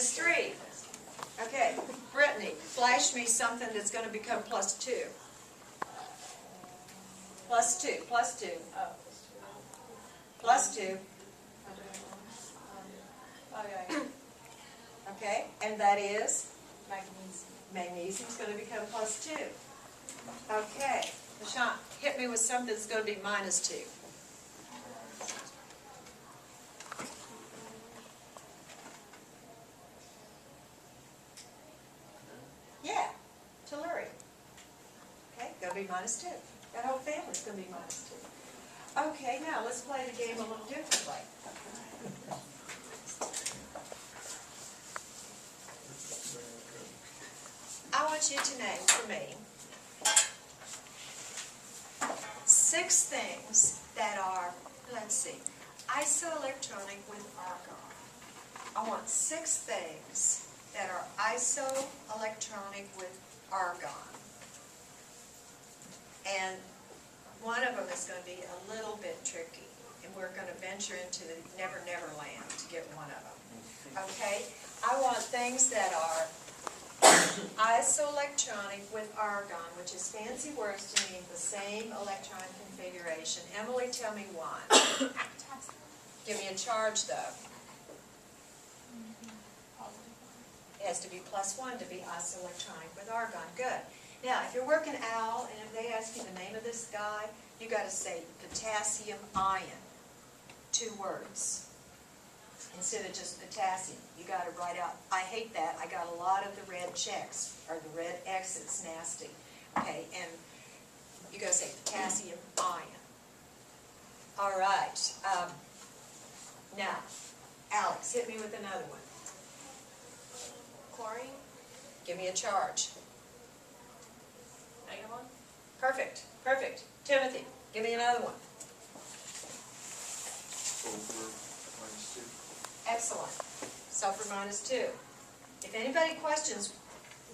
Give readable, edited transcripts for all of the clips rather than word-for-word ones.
minus 3. Okay, Brittany, flash me something that's going to become plus 2. Plus 2, plus 2, plus 2. Okay, and that is? Magnesium. Magnesium is going to become plus 2. Okay, LaShawn, hit me with something that's going to be minus 2. Yeah, tellurium. Okay, going to be minus 2. That whole family's going to be minus 2. Okay, now let's play the game a little differently. I want you to name for me 6 things that are, let's see, isoelectronic with argon. I want 6 things that are isoelectronic with argon. And one of them is going to be a little bit tricky, and we're going to venture into the Never Never Land to get one of them. Okay? I want things that are isoelectronic with argon, which is fancy words to mean the same electron configuration. Emily, tell me one. Give me a charge, though. It has to be +1 to be isoelectronic with argon. Good. Now, if you're working OWL, and if they ask you the name of this guy, you got to say potassium ion. 2 words. Instead of just potassium, you got to write out, I hate that, I got a lot of the red checks, or the red X's, nasty. Okay, and you got to say potassium ion. All right. Now, Alex, hit me with another one. Chlorine. Give me a charge. -1. Perfect, perfect. Timothy, give me another one. Sulfur minus 2. Excellent. Sulfur -2. If anybody questions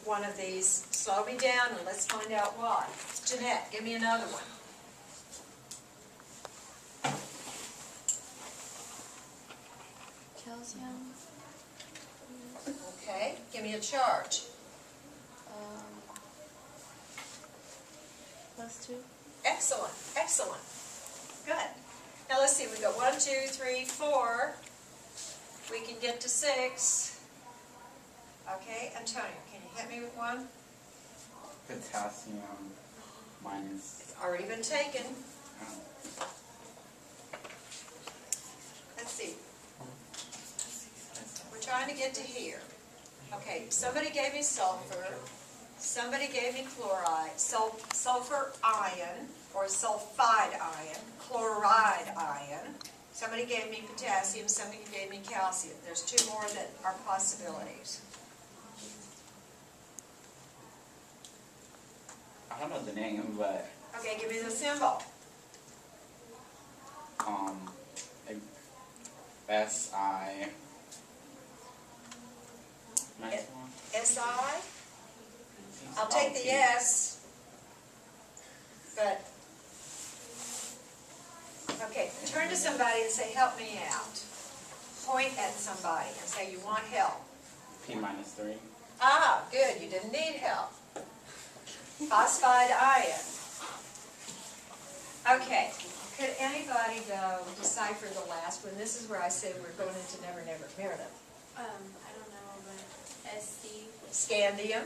one of these, slow me down and let's find out why. Jeanette, give me another one. Calcium. Okay, give me a charge. +2. Excellent, excellent. Good. Now let's see, we got 1, 2, 3, 4. We can get to 6. Okay, Antonio, can you hit me with one? Potassium minus. It's already been taken. um, Let's see. We're trying to get to here. Okay, somebody gave me sulfur. Somebody gave me chloride, sulfur ion, or sulfide ion, chloride ion. Somebody gave me potassium, somebody gave me calcium. There's 2 more that are possibilities. I don't know the name, but Okay, give me the symbol. like SI minus 1. SI? I'll take the S, but, okay, turn to somebody and say, help me out. Point at somebody and say, you want help. P minus 3. Ah, good, you didn't need help. Phosphide ion. Okay, could anybody, though, decipher the last one? This is where I say we're going into Never Never. Meredith. I don't know, but SC. Scandium.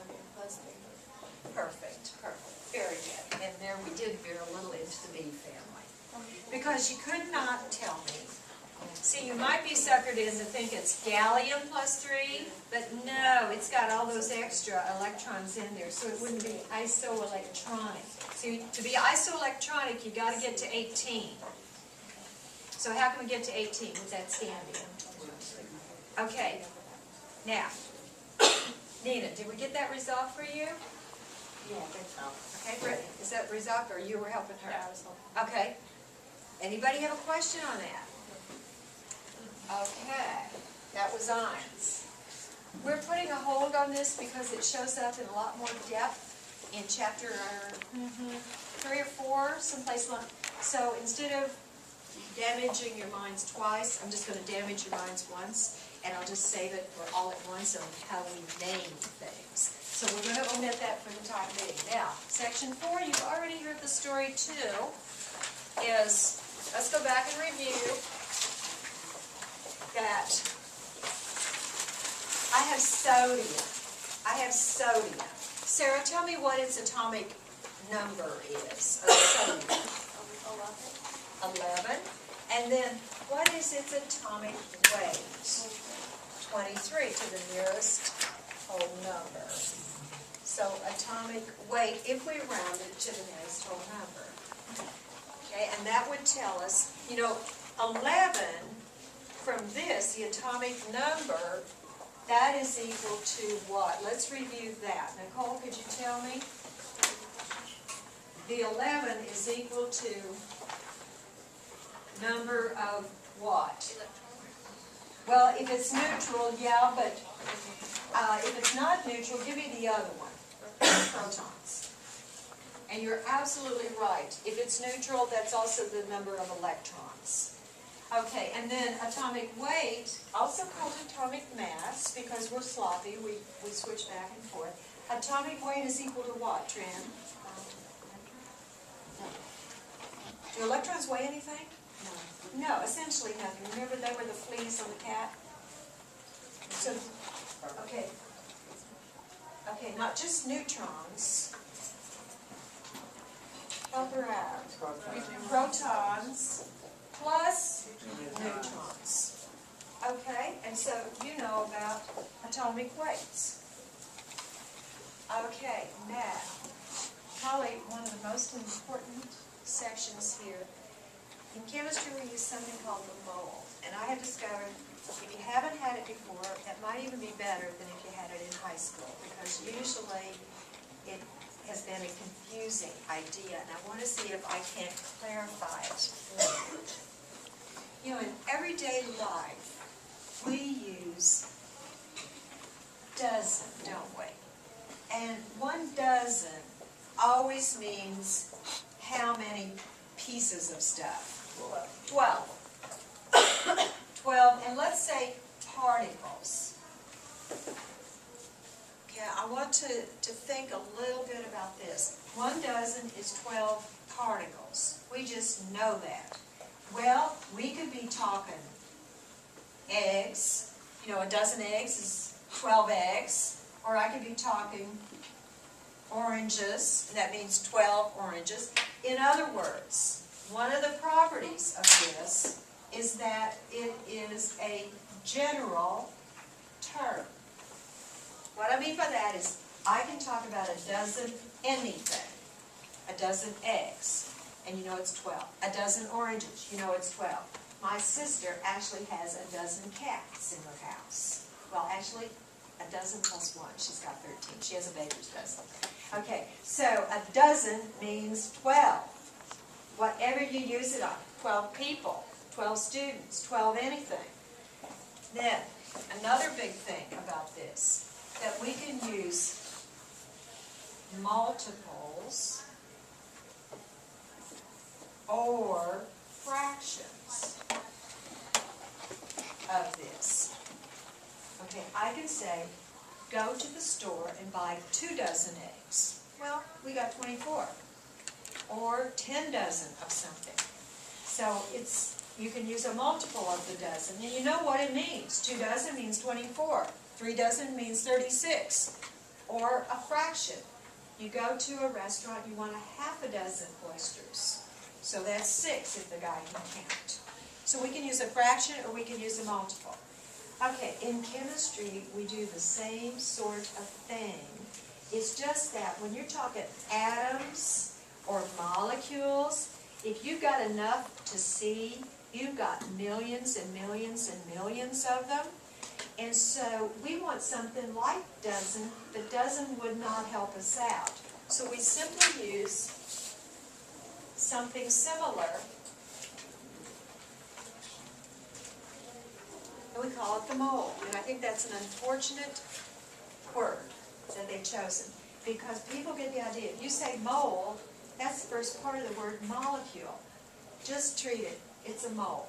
Okay, +3. Perfect, perfect. Very good. And there we did veer a little into the B family. Because you could not tell me. See, you might be suckered into think it's gallium +3, but no, it's got all those extra electrons in there, so it wouldn't be isoelectronic. See, to be isoelectronic, you got to get to 18. So how can we get to 18 with that scandium? Okay, now, Nina, did we get that resolved for you? Yeah, I think so. Okay, Brittany, is that resolved, or you were helping her? Yeah, I was hoping. Okay. Anybody have a question on that? Okay, that was ions. We're putting a hold on this because it shows up in a lot more depth in chapter 3 or 4, someplace like. So instead of damaging your minds twice, I'm just going to damage your minds once. and I'll just save it for all at once on how we name things. So we're going to omit that for the time being. Now, section 4, you've already heard the story too, is, let's go back and review that I have sodium. Sarah, tell me what its atomic number is of sodium. 11. And then, what is its atomic weight? 23 to the nearest whole number. So, atomic weight, if we round it to the nearest whole number. Okay, and that would tell us, 11, from this, the atomic number, that is equal to what? Let's review that. Nicole, could you tell me? The 11 is equal to number of what? Well, if it's neutral, yeah, but if it's not neutral, give me the other one. Protons. And you're absolutely right. If it's neutral, that's also the number of electrons. Okay, and then atomic weight, also called atomic mass, because we're sloppy, we switch back and forth. Atomic weight is equal to what, Trin? Do electrons weigh anything? No, essentially nothing. Remember they were the fleas on the cat? So, okay, not just neutrons. Help her out. Protons plus neutrons. Okay, and so you know about atomic weights. Okay, now, probably one of the most important sections here. In chemistry, we use something called the mole. And I have discovered, if you haven't had it before, that might even be better than if you had it in high school, because usually it has been a confusing idea, and I want to see if I can't clarify it. In everyday life, we use dozen, don't we? And 1 dozen always means how many pieces of stuff? 12. 12, and let's say particles. Okay, I want to think a little bit about this. 1 dozen is 12 particles. We just know that. Well, we could be talking eggs. A dozen eggs is 12 eggs. Or I could be talking oranges, and that means 12 oranges. In other words, one of the properties of this is that it is a general term. What I mean by that is I can talk about a dozen anything. A dozen eggs, and it's 12. A dozen oranges, it's 12. My sister actually has a dozen cats in her house. Well, actually, a dozen plus 1. She's got 13. She has a baker's dozen. Okay, so a dozen means 12. Whatever you use it on. 12 people, 12 students, 12 anything. Then, another big thing about this, that we can use multiples or fractions of this. Okay, I can say, go to the store and buy 2 dozen eggs. Well, we got 24. Or 10 dozen of something. So you can use a multiple of the dozen, and you know what it means. 2 dozen means 24. 3 dozen means 36. Or a fraction. You go to a restaurant, you want a half a dozen oysters. So that's 6 if the guy can count. So we can use a fraction or we can use a multiple. Okay, in chemistry, we do the same sort of thing. It's just that when you're talking atoms or molecules, if you've got enough to see, you've got millions and millions and millions of them. And so we want something like dozen, but dozen would not help us out. So we simply use something similar, and we call it the mole. And I think that's an unfortunate word that they've chosen, because people get the idea, if you say mole, that's the first part of the word molecule. Just treat it, it's a mole.